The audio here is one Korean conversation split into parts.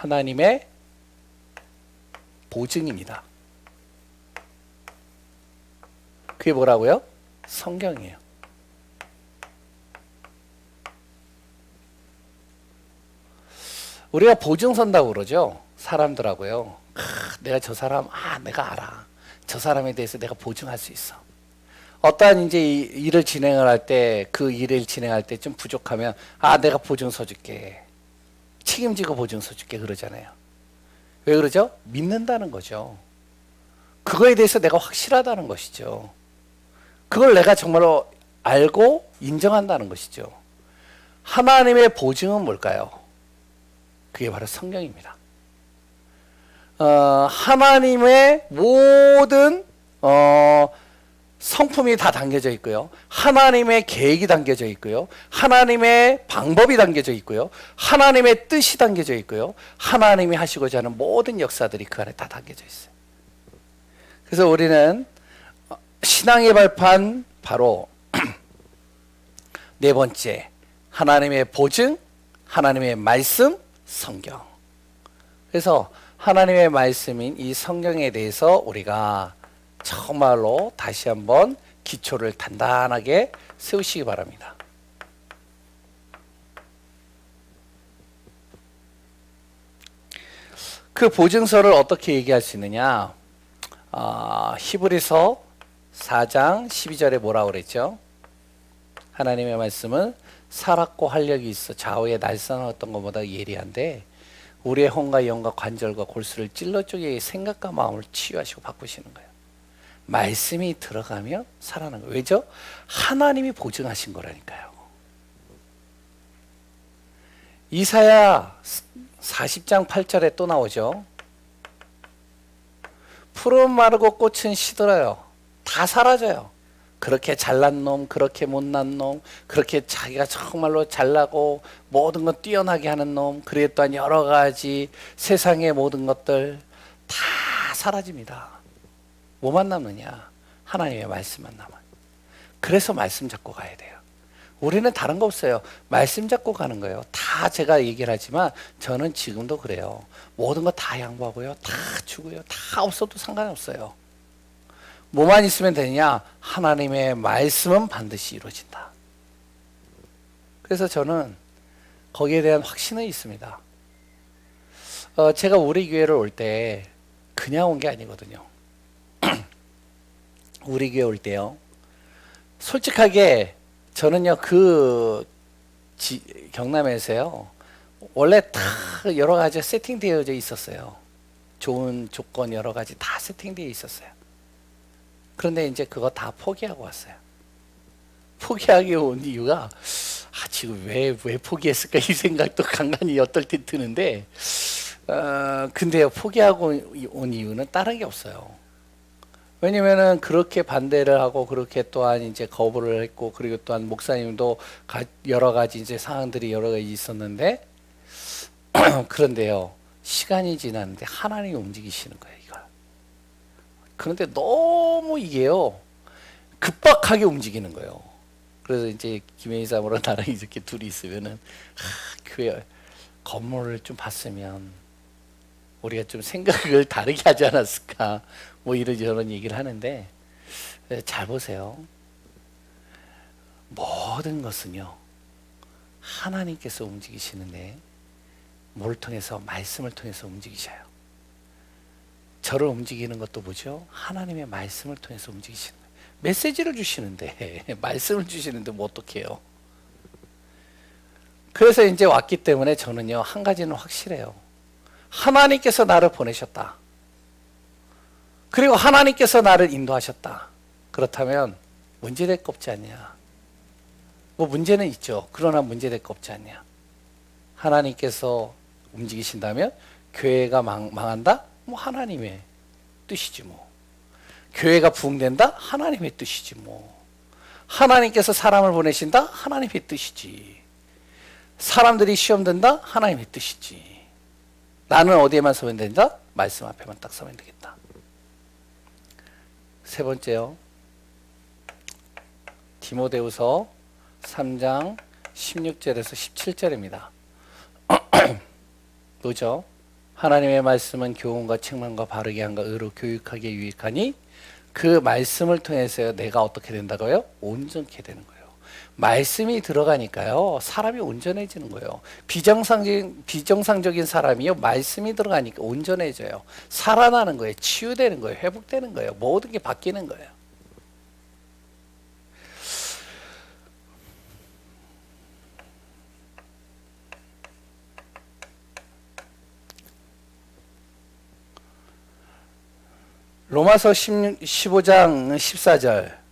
하나님의 보증입니다. 그게 뭐라고요? 성경이에요. 우리가 보증 선다고 그러죠. 사람들하고요. 내가 저 사람, 내가 알아. 저 사람에 대해서 내가 보증할 수 있어. 어떠한 이제 일을 진행을 할 때, 그 일을 진행할 때 좀 부족하면, 내가 보증서 줄게. 책임지고 보증서 줄게. 그러잖아요. 왜 그러죠? 믿는다는 거죠. 그거에 대해서 내가 확실하다는 것이죠. 그걸 내가 정말로 알고 인정한다는 것이죠. 하나님의 보증은 뭘까요? 그게 바로 성경입니다. 하나님의 모든 성품이 다 담겨져 있고요. 하나님의 계획이 담겨져 있고요. 하나님의 방법이 담겨져 있고요. 하나님의 뜻이 담겨져 있고요. 하나님이 하시고자 하는 모든 역사들이 그 안에 다 담겨져 있어요. 그래서 우리는 신앙의 발판 바로 네 번째, 하나님의 보증, 하나님의 말씀, 성경. 그래서 하나님의 말씀인 이 성경에 대해서 우리가 정말로 다시 한번 기초를 단단하게 세우시기 바랍니다. 그 보증서를 어떻게 얘기할 수 있느냐? 히브리서 4장 12절에 뭐라고 그랬죠? 하나님의 말씀은 살았고 활력이 있어 좌우에 날선 어떤 것보다 예리한데 우리의 혼과 영과 관절과 골수를 찔러 쪼개 생각과 마음을 치유하시고 바꾸시는 거예요. 말씀이 들어가면 살아나는 거예요. 왜죠? 하나님이 보증하신 거라니까요. 이사야 40장 8절에 또 나오죠. 푸른 마르고 꽃은 시들어요. 다 사라져요. 그렇게 잘난 놈, 그렇게 못난 놈, 그렇게 자기가 정말로 잘나고 모든 것 뛰어나게 하는 놈, 그리고 또한 여러 가지 세상의 모든 것들 다 사라집니다. 뭐만 남느냐? 하나님의 말씀만 남아요. 그래서 말씀 잡고 가야 돼요. 우리는 다른 거 없어요. 말씀 잡고 가는 거예요. 다 제가 얘기를 하지만 저는 지금도 그래요. 모든 거 다 양보하고요. 다 주고요. 다 없어도 상관없어요. 뭐만 있으면 되느냐? 하나님의 말씀은 반드시 이루어진다. 그래서 저는 거기에 대한 확신은 있습니다. 제가 우리 교회를 올 때 그냥 온 게 아니거든요. 우리 교회 올 때요. 솔직하게 저는요, 경남에서요, 원래 다 여러 가지 세팅되어져 있었어요. 좋은 조건 여러 가지 다 세팅되어 있었어요. 그런데 이제 그거 다 포기하고 왔어요. 포기하게 온 이유가, 지금 왜 포기했을까? 이 생각도 간간히 어떨 때 드는데, 근데요, 포기하고 온 이유는 다른 게 없어요. 왜냐면은 그렇게 반대를 하고 그렇게 또한 이제 거부를 했고 그리고 또한 목사님도 여러 가지 이제 상황들이 여러 가지 있었는데 그런데요 시간이 지났는데 하나님이 움직이시는 거예요 이걸. 그런데 너무 이게요 급박하게 움직이는 거예요. 그래서 이제 김혜희 사모랑 나랑 이렇게 둘이 있으면은 교회 건물을 좀 봤으면 우리가 좀 생각을 다르게 하지 않았을까 뭐 이런저런 얘기를 하는데 잘 보세요. 모든 것은요 하나님께서 움직이시는데 뭘 통해서? 말씀을 통해서 움직이셔요. 저를 움직이는 것도 뭐죠? 하나님의 말씀을 통해서 움직이시는 거예요. 메시지를 주시는데 말씀을 주시는데 뭐 어떡해요? 그래서 이제 왔기 때문에 저는요 한 가지는 확실해요. 하나님께서 나를 보내셨다. 그리고 하나님께서 나를 인도하셨다. 그렇다면 문제될 거 없지 않냐? 뭐 문제는 있죠. 그러나 문제될 거 없지 않냐? 하나님께서 움직이신다면 교회가 망한다? 뭐 하나님의 뜻이지 뭐. 교회가 부흥된다? 하나님의 뜻이지 뭐. 하나님께서 사람을 보내신다? 하나님의 뜻이지. 사람들이 시험 든다? 하나님의 뜻이지. 나는 어디에만 서면 된다? 말씀 앞에만 딱 서면 되겠다. 세 번째요. 디모데후서 3장 16절에서 17절입니다. 뭐죠? 하나님의 말씀은 교훈과 책망과 바르게 함과 의로 교육하기에 유익하니 그 말씀을 통해서 내가 어떻게 된다고요? 온전케 되는 거예요. 말씀이 들어가니까요, 사람이 온전해지는 거예요. 비정상적인 사람이요, 말씀이 들어가니까 온전해져요. 살아나는 거예요. 치유되는 거예요. 회복되는 거예요. 모든 게 바뀌는 거예요. 로마서 15장 14절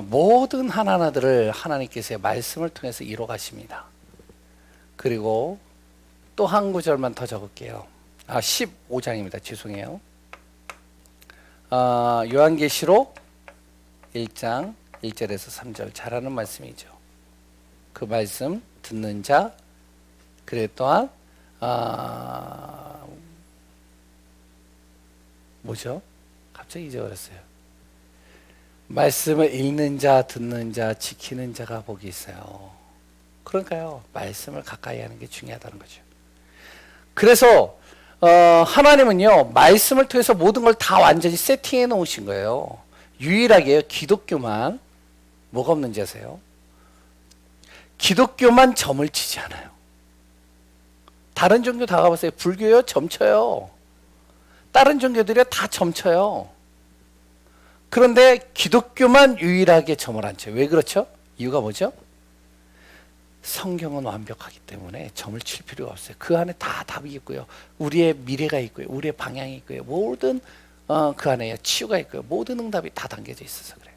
모든 하나하나들을 하나님께서 말씀을 통해서 이뤄 가십니다. 그리고 또 한 구절만 더 적을게요. 15장입니다. 죄송해요. 요한계시록 1장 1절에서 3절 잘하는 말씀이죠. 그 말씀 듣는 자, 그래 또한 뭐죠? 갑자기 잊어버렸어요. 말씀을 읽는 자, 듣는 자, 지키는 자가 복이 있어요. 그러니까요, 말씀을 가까이 하는 게 중요하다는 거죠. 그래서 하나님은요, 말씀을 통해서 모든 걸 다 완전히 세팅해 놓으신 거예요. 유일하게 기독교만 뭐가 없는지 아세요? 기독교만 점을 치지 않아요. 다른 종교 다 가보세요. 불교요, 점쳐요. 다른 종교들이 다 점쳐요. 그런데 기독교만 유일하게 점을 안 쳐요. 왜 그렇죠? 이유가 뭐죠? 성경은 완벽하기 때문에 점을 칠 필요가 없어요. 그 안에 다 답이 있고요. 우리의 미래가 있고요. 우리의 방향이 있고요. 모든 그 안에 치유가 있고요. 모든 응답이 다 담겨져 있어서 그래요.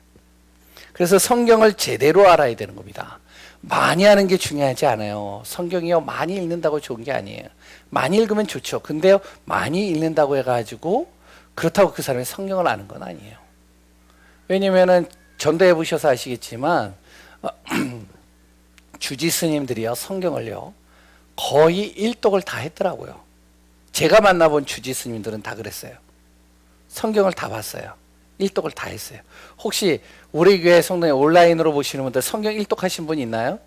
그래서 성경을 제대로 알아야 되는 겁니다. 많이 하는 게 중요하지 않아요. 성경이요, 많이 읽는다고 좋은 게 아니에요. 많이 읽으면 좋죠. 근데요, 많이 읽는다고 해가지고 그렇다고 그 사람이 성경을 아는 건 아니에요. 왜냐면은 전도해 보셔서 아시겠지만 주지 스님들이요, 성경을요 거의 일독을 다 했더라고요. 제가 만나본 주지 스님들은 다 그랬어요. 성경을 다 봤어요. 일독을 다 했어요. 혹시 우리 교회 성도에 온라인으로 보시는 분들 성경 일독하신 분 있나요?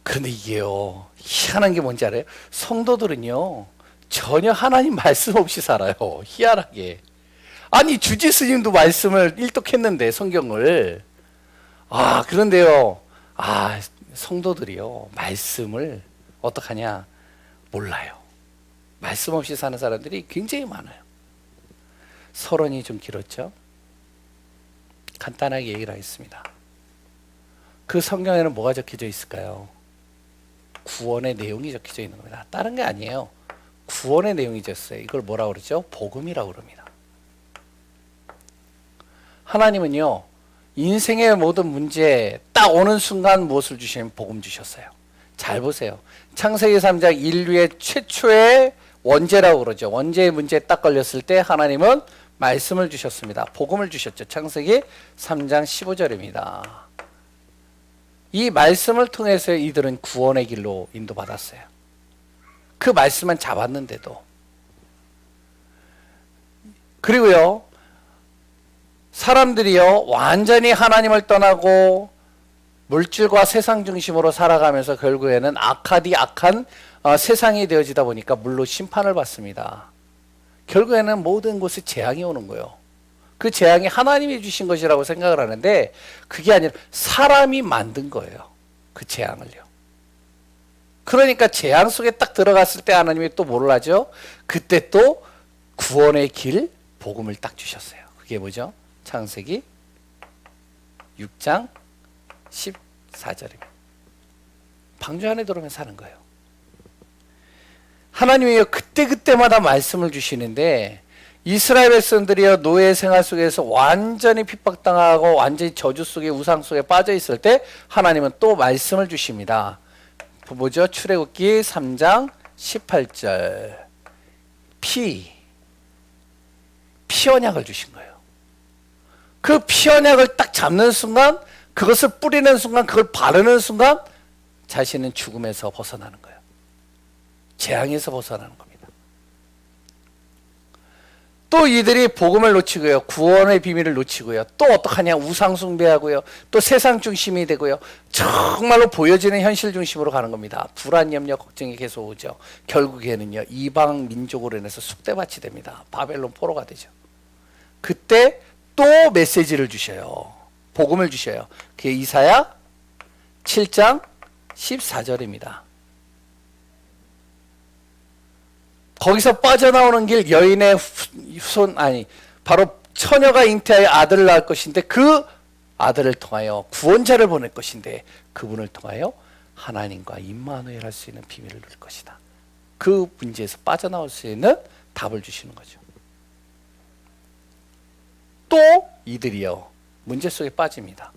그런데 이게요, 희한한 게 뭔지 알아요? 성도들은요 전혀 하나님 말씀 없이 살아요. 희한하게. 아니, 주지 스님도 말씀을 일독했는데, 성경을. 그런데요, 성도들이요 말씀을 어떡하냐 몰라요. 말씀 없이 사는 사람들이 굉장히 많아요. 서론이 좀 길었죠? 간단하게 얘기를 하겠습니다. 그 성경에는 뭐가 적혀져 있을까요? 구원의 내용이 적혀져 있는 겁니다. 다른 게 아니에요. 구원의 내용이 적혀있어요. 이걸 뭐라고 그러죠? 복음이라고 그럽니다. 하나님은요, 인생의 모든 문제에 딱 오는 순간 무엇을 주시냐면 복음 주셨어요. 잘 보세요. 창세기 3장 인류의 최초의 원죄라고 그러죠. 원죄의 문제에 딱 걸렸을 때 하나님은 말씀을 주셨습니다. 복음을 주셨죠. 창세기 3장 15절입니다. 이 말씀을 통해서 이들은 구원의 길로 인도받았어요. 그 말씀만 잡았는데도. 그리고요, 사람들이요 완전히 하나님을 떠나고 물질과 세상 중심으로 살아가면서 결국에는 악한 세상이 되어지다 보니까 물로 심판을 받습니다. 결국에는 모든 곳에 재앙이 오는 거예요. 그 재앙이 하나님이 주신 것이라고 생각을 하는데 그게 아니라 사람이 만든 거예요. 그 재앙을요. 그러니까 재앙 속에 딱 들어갔을 때 하나님이 또 뭘 하죠? 그때 또 구원의 길, 복음을 딱 주셨어요. 그게 뭐죠? 창세기 6장 14절입니다. 방주 안에 들어오면 사는 거예요. 하나님이 그때그때마다 말씀을 주시는데 이스라엘 백성들이요 노예 생활 속에서 완전히 핍박당하고 완전히 저주 속에 우상 속에 빠져 있을 때 하나님은 또 말씀을 주십니다. 뭐죠? 출애굽기 3장 18절 피 언약을 주신 거예요. 그 피 언약을 딱 잡는 순간, 그것을 뿌리는 순간, 그걸 바르는 순간 자신은 죽음에서 벗어나는 거예요. 재앙에서 벗어나는 겁니다. 또 이들이 복음을 놓치고요. 구원의 비밀을 놓치고요. 또 어떡하냐? 우상 숭배하고요. 또 세상 중심이 되고요. 정말로 보여지는 현실 중심으로 가는 겁니다. 불안, 염려, 걱정이 계속 오죠. 결국에는요. 이방 민족으로 인해서 쑥대밭이 됩니다. 바벨론 포로가 되죠. 그때 또 메시지를 주셔요. 복음을 주셔요. 그게 이사야 7장 14절입니다. 거기서 빠져나오는 길 여인의 후손 바로 처녀가 잉태하여 아들을 낳을 것인데 그 아들을 통하여 구원자를 보낼 것인데 그분을 통하여 하나님과 임마누엘 할 수 있는 비밀을 누릴 것이다. 그 문제에서 빠져나올 수 있는 답을 주시는 거죠. 또 이들이요 문제 속에 빠집니다.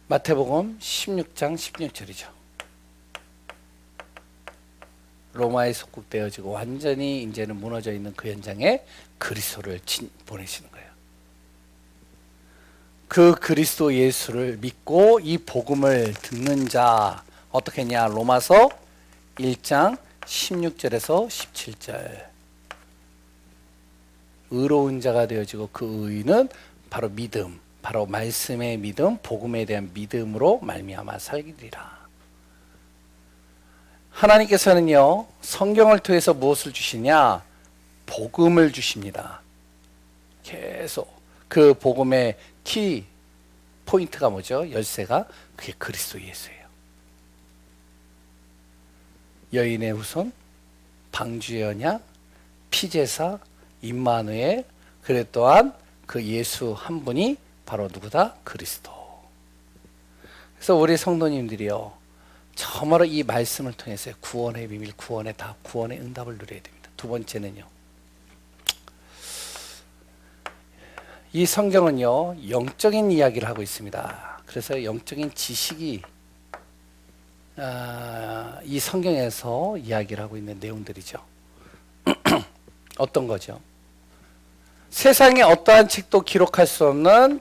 마태복음 16장 16절이죠. 로마에 속국되어지고 완전히 이제는 무너져 있는 그 현장에 그리스도를 보내시는 거예요. 그 그리스도 예수를 믿고 이 복음을 듣는 자 어떻게 했냐? 로마서 1장 16절에서 17절. 의로운 자가 되어지고 그 의는 바로 믿음, 바로 말씀의 믿음, 복음에 대한 믿음으로 말미암아 살기리라. 하나님께서는요 성경을 통해서 무엇을 주시냐? 복음을 주십니다. 계속 그 복음의 키 포인트가 뭐죠? 열쇠가 그게 그리스도 예수예요. 여인의 후손, 방주의 언약, 피제사, 임마누엘, 그래 또한 그 예수 한 분이 바로 누구다? 그리스도. 그래서 우리 성도님들이요 정말로 이 말씀을 통해서 구원의 비밀, 구원의 답, 구원의 응답을 누려야 됩니다. 두 번째는요 이 성경은요 영적인 이야기를 하고 있습니다. 그래서 영적인 지식이 이 성경에서 이야기를 하고 있는 내용들이죠. 어떤 거죠? 세상에 어떠한 책도 기록할 수 없는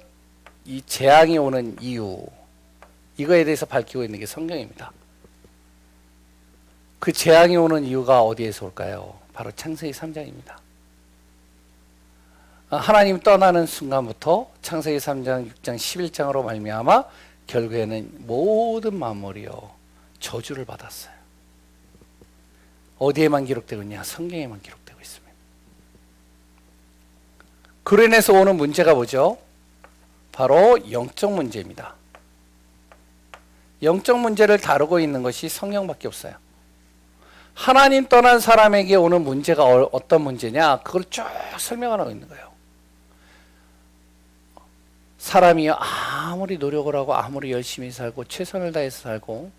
이 재앙이 오는 이유, 이거에 대해서 밝히고 있는 게 성경입니다. 그 재앙이 오는 이유가 어디에서 올까요? 바로 창세기 3장입니다. 하나님 떠나는 순간부터 창세기 3장, 6장, 11장으로 말미암아 결국에는 모든 만물이요 저주를 받았어요. 어디에만 기록되고 있냐? 성경에만 기록되고 있습니다. 그로 인해서 오는 문제가 뭐죠? 바로 영적 문제입니다. 영적 문제를 다루고 있는 것이 성경밖에 없어요. 하나님 떠난 사람에게 오는 문제가 어떤 문제냐? 그걸 쭉 설명하고 있는 거예요. 사람이 아무리 노력을 하고 아무리 열심히 살고 최선을 다해서 살고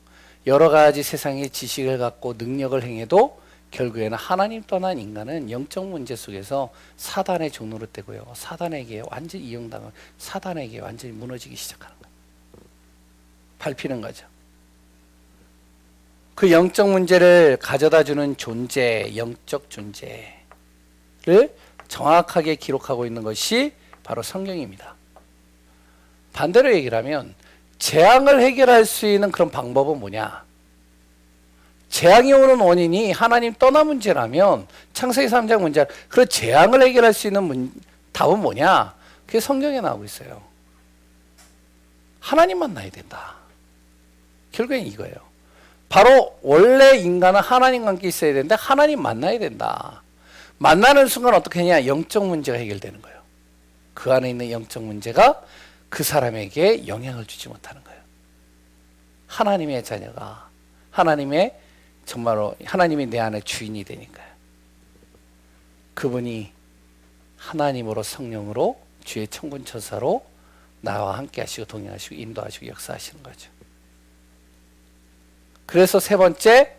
여러 가지 세상의 지식을 갖고 능력을 행해도 결국에는 하나님 떠난 인간은 영적 문제 속에서 사단의 종로로 되고요. 사단에게 완전히 이용당하고 사단에게 완전히 무너지기 시작하는 거예요. 밟히는 거죠. 그 영적 문제를 가져다주는 존재, 영적 존재를 정확하게 기록하고 있는 것이 바로 성경입니다. 반대로 얘기를 하면 재앙을 해결할 수 있는 그런 방법은 뭐냐? 재앙이 오는 원인이 하나님 떠나 문제라면 창세기 3장 문제, 그 재앙을 해결할 수 있는 답은 뭐냐? 그게 성경에 나오고 있어요. 하나님 만나야 된다. 결국엔 이거예요. 바로 원래 인간은 하나님과 함께 있어야 되는데 하나님 만나야 된다. 만나는 순간 어떻게 하냐? 영적 문제가 해결되는 거예요. 그 안에 있는 영적 문제가 그 사람에게 영향을 주지 못하는 거예요. 하나님의 자녀가 하나님의 정말로 하나님이 내 안에 주인이 되니까요. 그분이 하나님으로 성령으로 주의 천군천사로 나와 함께 하시고 동행하시고 인도하시고 역사하시는 거죠. 그래서 세 번째,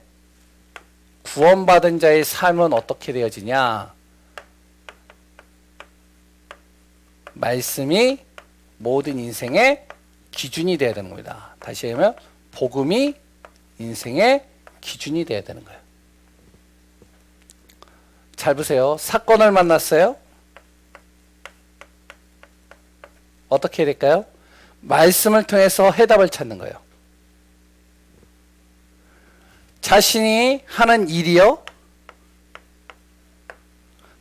구원받은 자의 삶은 어떻게 되어지냐? 말씀이 모든 인생의 기준이 되어야 되는 겁니다. 다시 하면 복음이 인생의 기준이 되어야 되는 거예요. 잘 보세요. 사건을 만났어요. 어떻게 해야 될까요? 말씀을 통해서 해답을 찾는 거예요. 자신이 하는 일이요,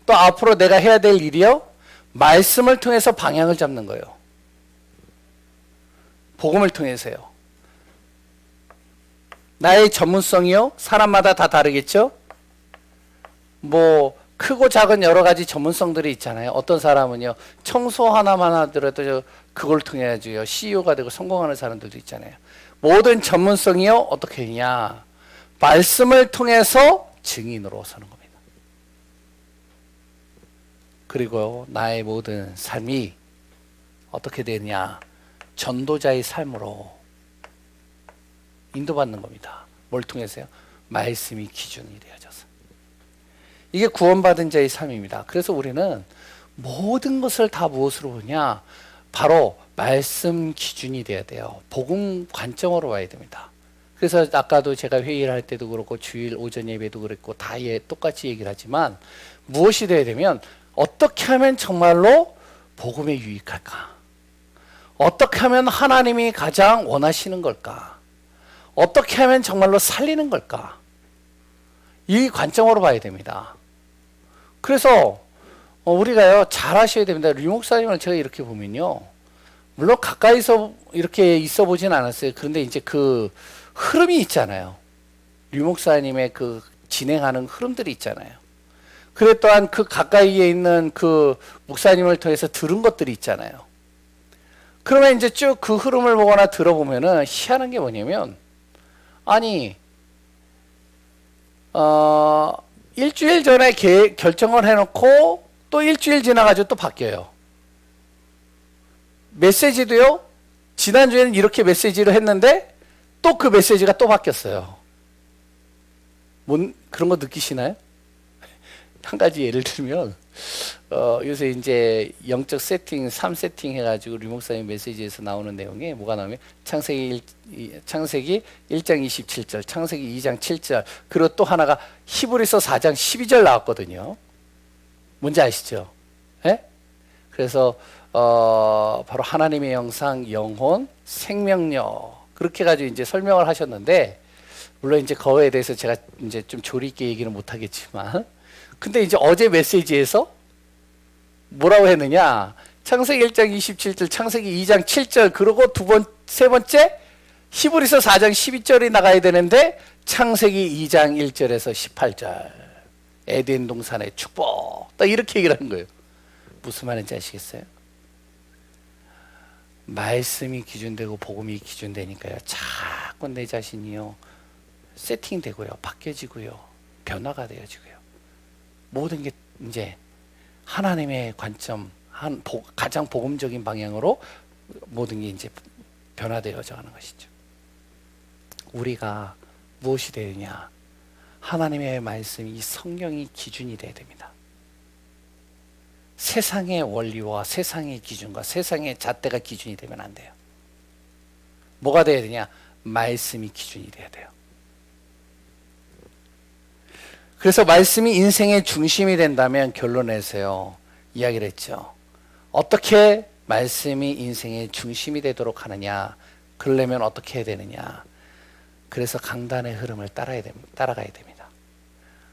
또 앞으로 내가 해야 될 일이요, 말씀을 통해서 방향을 잡는 거예요. 복음을 통해서요. 나의 전문성이요, 사람마다 다 다르겠죠? 뭐 크고 작은 여러 가지 전문성들이 있잖아요. 어떤 사람은요, 청소 하나만 하더라도 그걸 통해 가지고 CEO가 되고 성공하는 사람들도 있잖아요. 모든 전문성이요, 어떻게 했냐? 말씀을 통해서 증인으로 서는 겁니다. 그리고 나의 모든 삶이 어떻게 되느냐? 전도자의 삶으로 인도받는 겁니다. 뭘 통해서요? 말씀이 기준이 되어져서. 이게 구원받은 자의 삶입니다. 그래서 우리는 모든 것을 다 무엇으로 보냐? 바로 말씀 기준이 돼야 돼요. 복음 관점으로 봐야 됩니다. 그래서 아까도 제가 회의를 할 때도 그렇고 주일 오전 예배도 그랬고 다 똑같이 얘기를 하지만 무엇이 돼야 되면 어떻게 하면 정말로 복음에 유익할까? 어떻게 하면 하나님이 가장 원하시는 걸까? 어떻게 하면 정말로 살리는 걸까? 이 관점으로 봐야 됩니다. 그래서 우리가요, 잘 하셔야 됩니다. 류 목사님을 제가 이렇게 보면요, 물론 가까이서 이렇게 있어 보진 않았어요. 그런데 이제 그 흐름이 있잖아요. 류 목사님의 그 진행하는 흐름들이 있잖아요. 그래 또한 그 가까이에 있는 그 목사님을 통해서 들은 것들이 있잖아요. 그러면 이제 쭉 그 흐름을 보거나 들어보면은 희한한 게 뭐냐면, 아니, 일주일 전에 결정을 해놓고 또 일주일 지나가지고 또 바뀌어요. 메시지도요, 지난주에는 이렇게 메시지를 했는데 또 그 메시지가 또 바뀌었어요. 그런 거 느끼시나요? 한 가지 예를 들면, 요새 이제 영적 세팅, 3세팅 해가지고 류 목사님 메시지에서 나오는 내용에 뭐가 나오면 창세기 1장 27절, 창세기 2장 7절, 그리고 또 하나가 히브리서 4장 12절 나왔거든요. 뭔지 아시죠? 예? 그래서 바로 하나님의 영상, 영혼, 생명력, 그렇게 해가지고 이제 설명을 하셨는데, 물론 이제 그거에 대해서 제가 이제 좀 조리 있게 얘기는 못 하겠지만, 근데 이제 어제 메시지에서 뭐라고 했느냐? 창세기 1장 27절, 창세기 2장 7절, 그리고 세 번째 히브리서 4장 12절이 나가야 되는데 창세기 2장 1절에서 18절, 에덴 동산의 축복, 딱 이렇게 얘기를 하는 거예요. 무슨 말인지 아시겠어요? 말씀이 기준되고 복음이 기준되니까요, 자꾸 내 자신이요, 세팅되고요, 바뀌어지고요, 변화가 되어지고요. 모든 게 이제 하나님의 관점, 가장 복음적인 방향으로 모든 게 이제 변화되어져 가는 것이죠. 우리가 무엇이 되느냐? 하나님의 말씀이, 이 성경이 기준이 되어야 됩니다. 세상의 원리와 세상의 기준과 세상의 잣대가 기준이 되면 안 돼요. 뭐가 되어야 되냐? 말씀이 기준이 되어야 돼요. 그래서 말씀이 인생의 중심이 된다면 결론에서요, 이야기를 했죠. 어떻게 말씀이 인생의 중심이 되도록 하느냐? 그러려면 어떻게 해야 되느냐? 그래서 강단의 흐름을 따라가야 됩니다.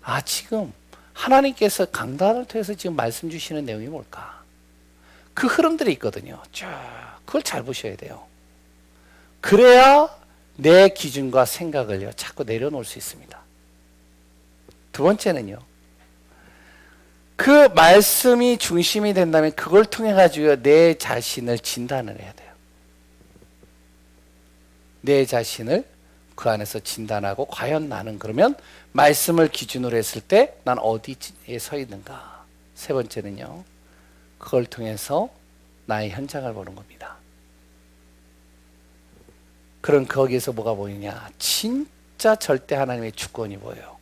아, 지금 하나님께서 강단을 통해서 지금 말씀 주시는 내용이 뭘까? 그 흐름들이 있거든요. 쭉 그걸 잘 보셔야 돼요. 그래야 내 기준과 생각을요, 자꾸 내려놓을 수 있습니다. 두 번째는요, 그 말씀이 중심이 된다면 그걸 통해 가지고 내 자신을 진단을 해야 돼요. 내 자신을 그 안에서 진단하고, 과연 나는 그러면 말씀을 기준으로 했을 때 난 어디에 서 있는가. 세 번째는요, 그걸 통해서 나의 현장을 보는 겁니다. 그럼 거기에서 뭐가 보이냐? 진짜 절대 하나님의 주권이 보여요.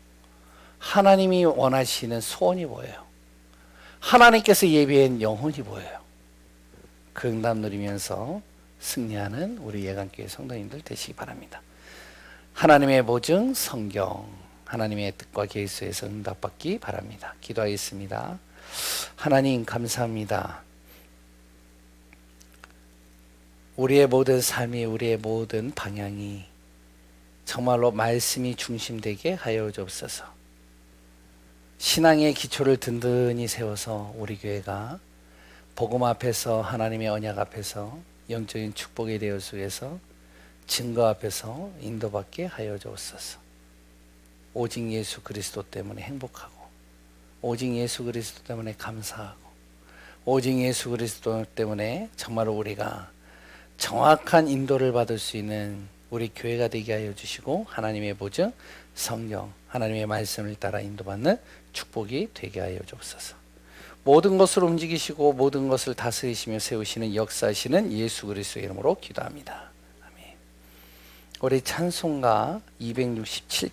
하나님이 원하시는 소원이 보여요. 하나님께서 예비한 영혼이 보여요. 그 응답 누리면서 승리하는 우리 예강교회 성도님들 되시기 바랍니다. 하나님의 보증 성경, 하나님의 뜻과 계수에서 응답받기 바랍니다. 기도하겠습니다. 하나님 감사합니다. 우리의 모든 삶이, 우리의 모든 방향이 정말로 말씀이 중심되게 하여 주옵소서. 신앙의 기초를 든든히 세워서 우리 교회가 복음 앞에서, 하나님의 언약 앞에서, 영적인 축복의 대여 속에서, 증거 앞에서 인도받게 하여 주옵소서. 오직 예수 그리스도 때문에 행복하고, 오직 예수 그리스도 때문에 감사하고, 오직 예수 그리스도 때문에 정말로 우리가 정확한 인도를 받을 수 있는 우리 교회가 되게 하여 주시고, 하나님의 보증, 성경, 하나님의 말씀을 따라 인도받는 축복이 되게 하여 주옵소서. 모든 것을 움직이시고 모든 것을 다스리시며 세우시는 역사하시는 예수 그리스도의 이름으로 기도합니다. 아멘. 우리 찬송가 267